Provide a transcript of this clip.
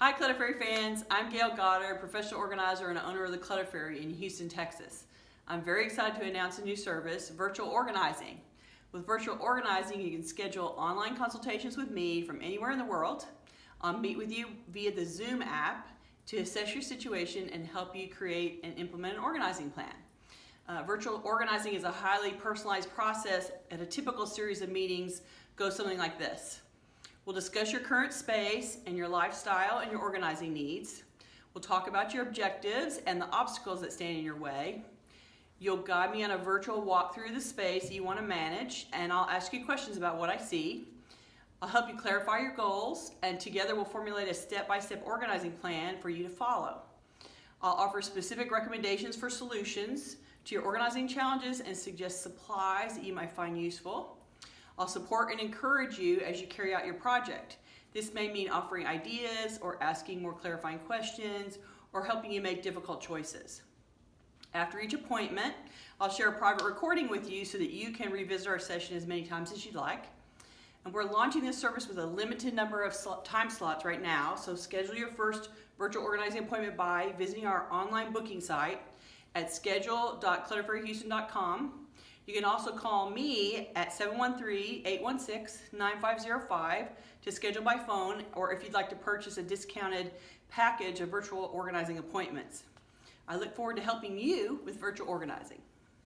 Hi Clutter Fairy fans, I'm Gayle Goddard, professional organizer and owner of the Clutter Fairy in Houston, Texas. I'm very excited to announce a new service, virtual organizing. With virtual organizing, you can schedule online consultations with me from anywhere in the world. I'll meet with you via the Zoom app to assess your situation and help you create and implement an organizing plan. Virtual organizing is a highly personalized process, and a typical series of meetings goes something like this. We'll discuss your current space and your lifestyle and your organizing needs. We'll talk about your objectives and the obstacles that stand in your way. You'll guide me on a virtual walk through the space you want to manage, and I'll ask you questions about what I see. I'll help you clarify your goals, and together we'll formulate a step-by-step organizing plan for you to follow. I'll offer specific recommendations for solutions to your organizing challenges and suggest supplies that you might find useful. I'll support and encourage you as you carry out your project. This may mean offering ideas or asking more clarifying questions or helping you make difficult choices. After each appointment, I'll share a private recording with you so that you can revisit our session as many times as you'd like. And we're launching this service with a limited number of time slots right now, so schedule your first virtual organizing appointment by visiting our online booking site at schedule.clutterfairyhouston.com. You can also call me at 713-816-9505 to schedule by phone, or if you'd like to purchase a discounted package of virtual organizing appointments. I look forward to helping you with virtual organizing.